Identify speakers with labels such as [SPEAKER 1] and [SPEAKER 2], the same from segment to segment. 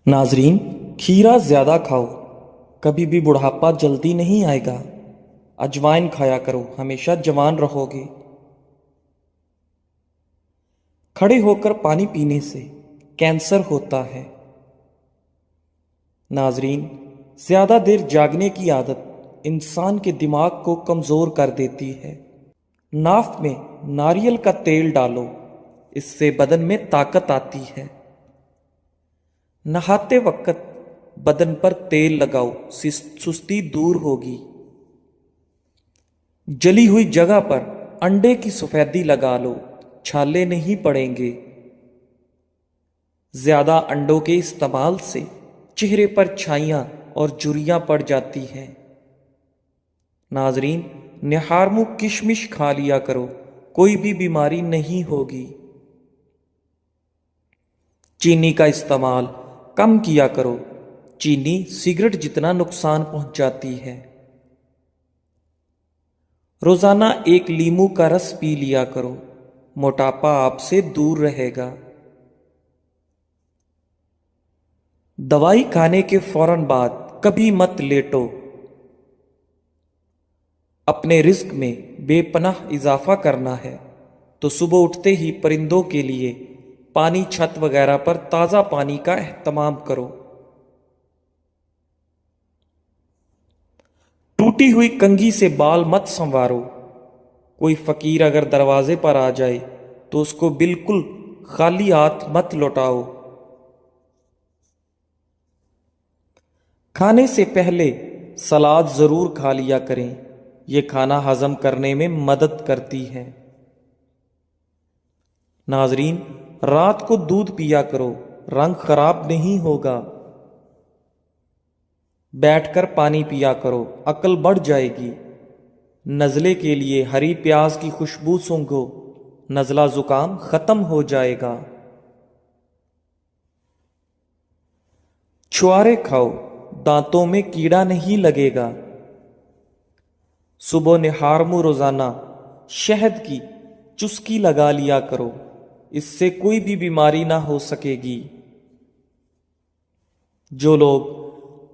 [SPEAKER 1] नाजरीन, खीरा ज़्यादा खाओ, कभी भी बुढ़ापा जल्दी नहीं आएगा। अजवाइन खाया करो, हमेशा जवान रहोगे। खड़े होकर पानी पीने से कैंसर होता है। नाजरीन, ज़्यादा देर जागने की आदत इंसान के दिमाग को कमज़ोर कर देती है। नाक में नारियल का तेल डालो, इससे बदन में ताकत आती है। नहाते वक्त बदन पर तेल लगाओ, सुस्ती दूर होगी। जली हुई जगह पर अंडे की सफेदी लगा लो, छाले नहीं पड़ेंगे। ज्यादा अंडों के इस्तेमाल से चेहरे पर छाइयां और झुर्रियां पड़ जाती हैं। नाजरीन, निहारमू किशमिश खा लिया करो, कोई भी बीमारी नहीं होगी। चीनी का इस्तेमाल कम किया करो, चीनी सिगरेट जितना नुकसान पहुंचाती है। रोजाना एक लीमू का रस पी लिया करो, मोटापा आपसे दूर रहेगा। दवाई खाने के फौरन बाद कभी मत लेटो। अपने रिस्क में बेपनाह इजाफा करना है तो सुबह उठते ही परिंदों के लिए पानी, छत वगैरह पर ताज़ा पानी का एहतमाम करो। टूटी हुई कंघी से बाल मत संवारो। कोई फकीर अगर दरवाजे पर आ जाए तो उसको बिल्कुल खाली हाथ मत लौटाओ। खाने से पहले सलाद जरूर खा लिया करें, यह खाना हजम करने में मदद करती है। नाजरीन, रात को दूध पिया करो, रंग खराब नहीं होगा। बैठकर पानी पिया करो, अकल बढ़ जाएगी। नज़ले के लिए हरी प्याज की खुशबू सूंघो, नज़ला जुकाम खत्म हो जाएगा। छुआरे खाओ, दांतों में कीड़ा नहीं लगेगा। सुबह निहारमू रोजाना शहद की चुस्की लगा लिया करो, इससे कोई भी बीमारी ना हो सकेगी। जो लोग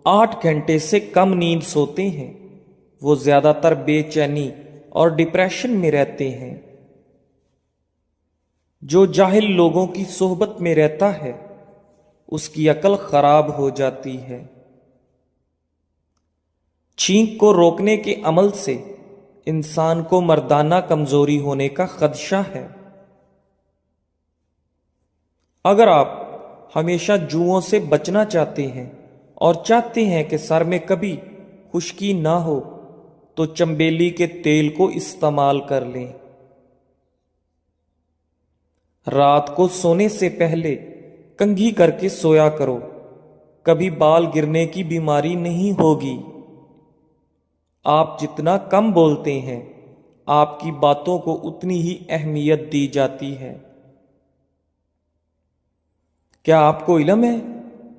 [SPEAKER 1] 8 घंटे से कम नींद सोते हैं वो ज्यादातर बेचैनी और डिप्रेशन में रहते हैं। जो जाहिल लोगों की सोहबत में रहता है उसकी अकल खराब हो जाती है। छींक को रोकने के अमल से इंसान को मर्दाना कमजोरी होने का खदशा है। अगर आप हमेशा जुओं से बचना चाहते हैं और चाहते हैं कि सर में कभी खुश्की ना हो तो चंबेली के तेल को इस्तेमाल कर लें। रात को सोने से पहले कंघी करके सोया करो, कभी बाल गिरने की बीमारी नहीं होगी। आप जितना कम बोलते हैं आपकी बातों को उतनी ही अहमियत दी जाती है। क्या आपको इल्म है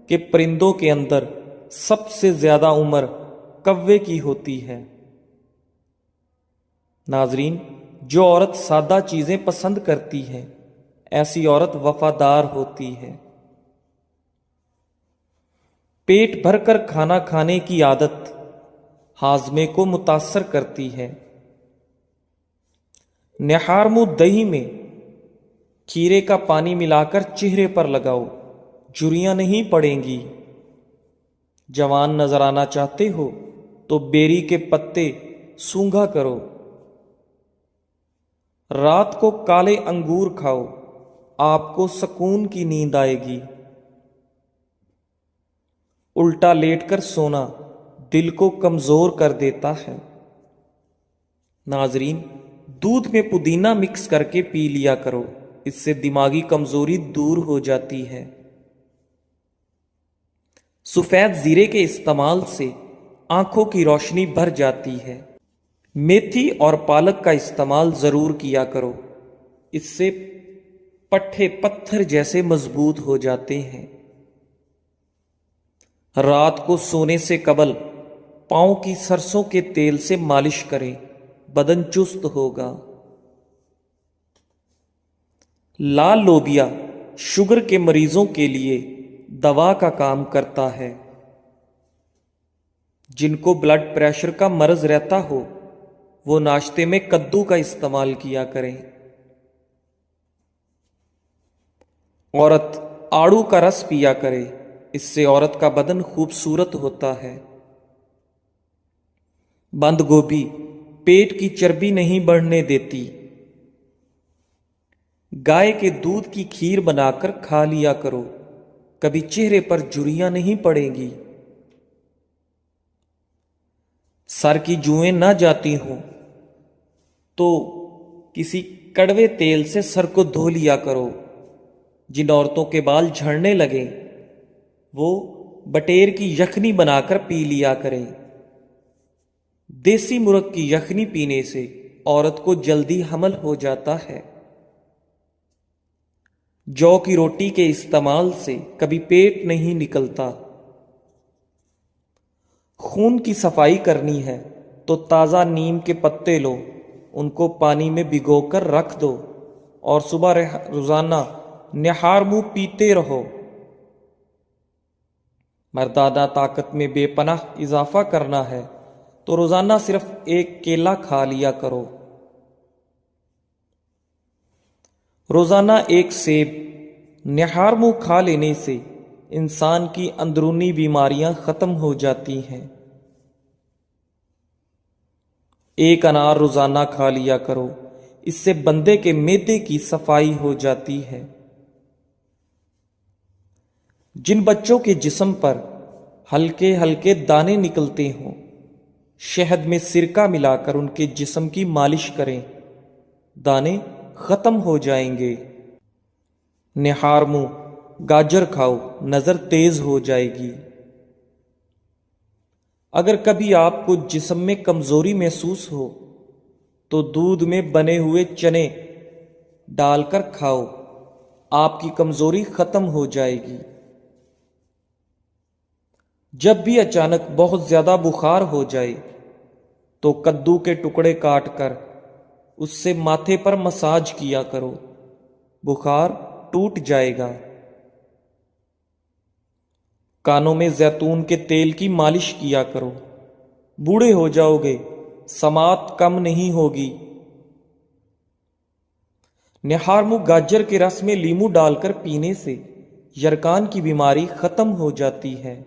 [SPEAKER 1] कि परिंदों के अंदर सबसे ज्यादा उम्र कव्वे की होती है? नाजरीन, जो औरत सादा चीजें पसंद करती है ऐसी औरत वफादार होती है। पेट भरकर खाना खाने की आदत हाजमे को मुतासर करती है। निहारमू दही में खीरे का पानी मिलाकर चेहरे पर लगाओ, झुर्रियां नहीं पड़ेंगी। जवान नजर आना चाहते हो तो बेरी के पत्ते सूंघा करो। रात को काले अंगूर खाओ, आपको सुकून की नींद आएगी। उल्टा लेटकर सोना दिल को कमजोर कर देता है। नाजरीन, दूध में पुदीना मिक्स करके पी लिया करो, इससे दिमागी कमजोरी दूर हो जाती है। सफेद जीरे के इस्तेमाल से आंखों की रोशनी भर जाती है। मेथी और पालक का इस्तेमाल जरूर किया करो, इससे पट्टे पत्थर जैसे मजबूत हो जाते हैं। रात को सोने से कबल पांव की सरसों के तेल से मालिश करें, बदन चुस्त होगा। लाल लोबिया शुगर के मरीजों के लिए دوا کا کام کرتا ہے۔ جن کو بلڈ پریشر کا مرض رہتا ہو وہ ناشتے میں کدو کا استعمال کیا کریں۔ عورت آڑو کا رس پیا کرے، اس سے عورت کا بدن خوبصورت ہوتا ہے۔ بند گوبھی پیٹ کی چربی نہیں بڑھنے دیتی۔ گائے کے دودھ کی کھیر بنا کر کھا لیا کرو، کبھی چہرے پر جھریاں نہیں پڑیں گی۔ سر کی جوئیں نہ جاتی ہوں تو کسی کڑوے تیل سے سر کو دھو لیا کرو۔ جن عورتوں کے بال جھڑنے لگیں وہ بٹیر کی یخنی بنا کر پی لیا کریں۔ دیسی مرغ کی یخنی پینے سے عورت کو جلدی حمل ہو جاتا ہے۔ جو کی روٹی کے استعمال سے کبھی پیٹ نہیں نکلتا۔ خون کی صفائی کرنی ہے تو تازہ نیم کے پتے لو، ان کو پانی میں بھگو کر رکھ دو اور صبح روزانہ نہار منہ پیتے رہو۔ مردانہ طاقت میں بے پناہ اضافہ کرنا ہے تو روزانہ صرف ایک کیلا کھا لیا کرو۔ روزانہ ایک سیب نہار منہ کھا لینے سے انسان کی اندرونی بیماریاں ختم ہو جاتی ہیں۔ ایک انار روزانہ کھا لیا کرو، اس سے بندے کے معدے کی صفائی ہو جاتی ہے۔ جن بچوں کے جسم پر ہلکے ہلکے دانے نکلتے ہوں، شہد میں سرکہ ملا کر ان کے جسم کی مالش کریں، دانے ختم ہو جائیں گے۔ نہار منہ گاجر کھاؤ، نظر تیز ہو جائے گی۔ اگر کبھی آپ کو جسم میں کمزوری محسوس ہو تو دودھ میں بنے ہوئے چنے ڈال کر کھاؤ، آپ کی کمزوری ختم ہو جائے گی۔ جب بھی اچانک بہت زیادہ بخار ہو جائے تو کدو کے ٹکڑے کاٹ کر اس سے ماتھے پر مساج کیا کرو، بخار ٹوٹ جائے گا۔ کانوں میں زیتون کے تیل کی مالش کیا کرو، بوڑھے ہو جاؤ گے، سماعت کم نہیں ہوگی۔ نہار منہ گاجر کے رس میں لیمو ڈال کر پینے سے یرکان کی بیماری ختم ہو جاتی ہے۔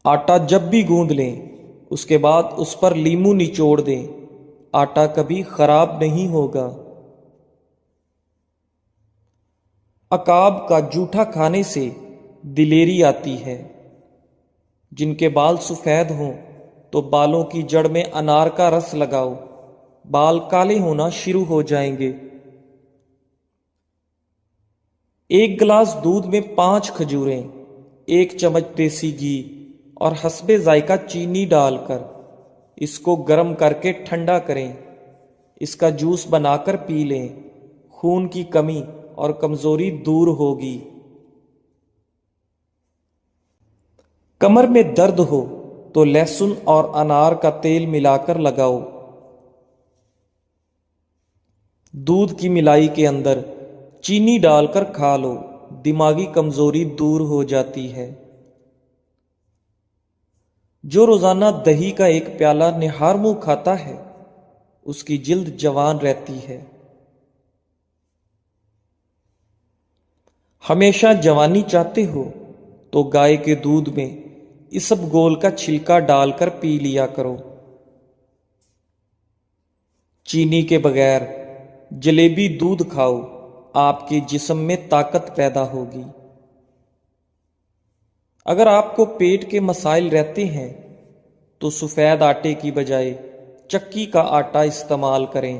[SPEAKER 1] آٹا جب بھی گوندھ لیں اس کے بعد اس پر لیمو نچوڑ دیں، آٹا کبھی خراب نہیں ہوگا۔ عقاب کا جوٹھا کھانے سے دلیری آتی ہے۔ جن کے بال سفید ہوں تو بالوں کی جڑ میں انار کا رس لگاؤ، بال کالے ہونا شروع ہو جائیں گے۔ ایک گلاس دودھ میں 5 کھجوریں، 1 چمچ دیسی گھی اور حسب ذائقہ چینی ڈال کر اس کو گرم کر کے ٹھنڈا کریں، اس کا جوس بنا کر پی لیں، خون کی کمی اور کمزوری دور ہوگی۔ کمر میں درد ہو تو لہسن اور انار کا تیل ملا کر لگاؤ، دودھ کی ملائی کے اندر چینی ڈال کر کھا لو، دماغی کمزوری دور ہو جاتی ہے۔ جو روزانہ دہی کا 1 پیالہ نہار منہ کھاتا ہے اس کی جلد جوان رہتی ہے۔ ہمیشہ جوانی چاہتے ہو تو گائے کے دودھ میں اسب گول کا چھلکا ڈال کر پی لیا کرو۔ چینی کے بغیر جلیبی دودھ کھاؤ، آپ کے جسم میں طاقت پیدا ہوگی۔ اگر آپ کو پیٹ کے مسائل رہتے ہیں تو سفید آٹے کی بجائے چکی کا آٹا استعمال کریں۔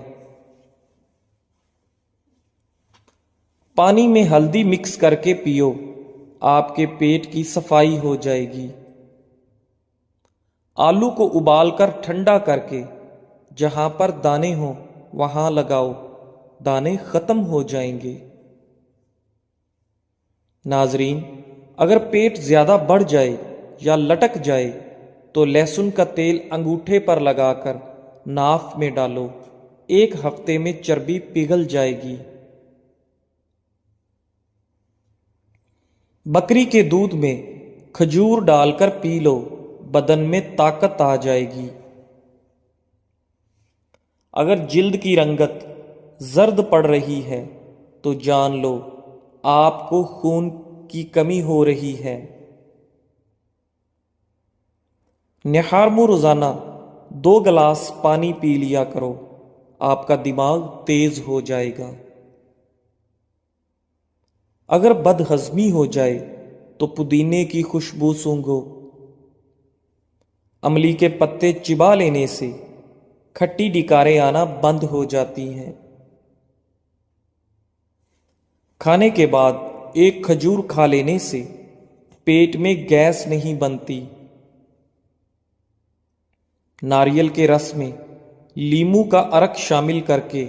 [SPEAKER 1] پانی میں ہلدی مکس کر کے پیو، آپ کے پیٹ کی صفائی ہو جائے گی۔ آلو کو ابال کر ٹھنڈا کر کے جہاں پر دانے ہوں وہاں لگاؤ، دانے ختم ہو جائیں گے۔ ناظرین، اگر پیٹ زیادہ بڑھ جائے یا لٹک جائے تو لہسن کا تیل انگوٹھے پر لگا کر ناف میں ڈالو، 1 ہفتے میں چربی پگھل جائے گی۔ बकरी के दूध में खजूर डालकर पी लो, बदन में ताकत आ जाएगी। अगर जिल्द की रंगत जर्द पड़ रही है तो जान लो आपको खून की कमी हो रही है। निहार मुंह रोजाना 2 गिलास पानी पी लिया करो, आपका दिमाग तेज हो जाएगा। अगर बदहजमी हो जाए तो पुदीने की खुशबू सूंघो। अमली के पत्ते चिबा लेने से खट्टी डिकारें आना बंद हो जाती हैं। खाने के बाद एक खजूर खा लेने से पेट में गैस नहीं बनती। नारियल के रस में लीमू का अर्क शामिल करके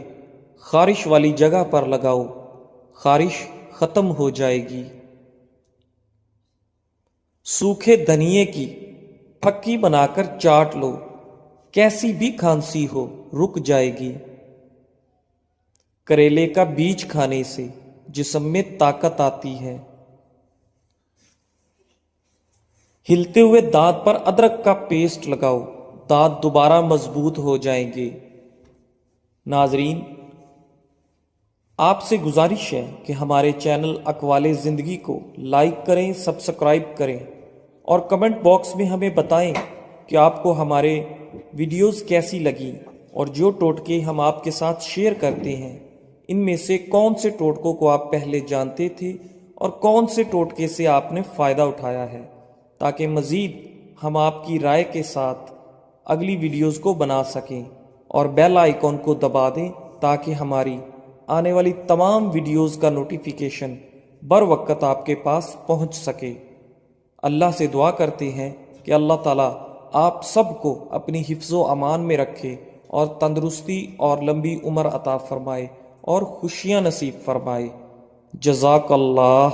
[SPEAKER 1] खारिश वाली जगह पर लगाओ, खारिश खत्म हो जाएगी। सूखे धनिए की फक्की बनाकर चाट लो, कैसी भी खांसी हो रुक जाएगी। करेले का बीज खाने से जिस्म में ताकत आती है। हिलते हुए दांत पर अदरक का पेस्ट लगाओ, दांत दोबारा मजबूत हो जाएंगे। नाजरीन, आपसे गुजारिश है कि हमारे चैनल अक़वाले ज़िंदगी को लाइक करें, सब्सक्राइब करें और कमेंट बॉक्स में हमें बताएं कि आपको हमारे वीडियोस कैसी लगी और जो टोटके हम आपके साथ शेयर करते हैं इनमें से कौन से टोटकों को आप पहले जानते थे और कौन से टोटके से आपने फ़ायदा उठाया है, ताकि मज़ीद हम आपकी राय के साथ अगली वीडियोस को बना सकें और बेल आइकॉन को दबा दें ताकि हमारी आने वाली तमाम वीडियोस का नोटिफिकेशन बर वक्त आपके पास पहुंच सके। अल्लाह से दुआ करते हैं कि अल्लाह ताला आप सबको अपनी हिफ्ज़ो अमान में रखे और तंदुरुस्ती और लंबी उम्र अता फरमाए और खुशियाँ नसीब फरमाए। जज़ाकल्लाह।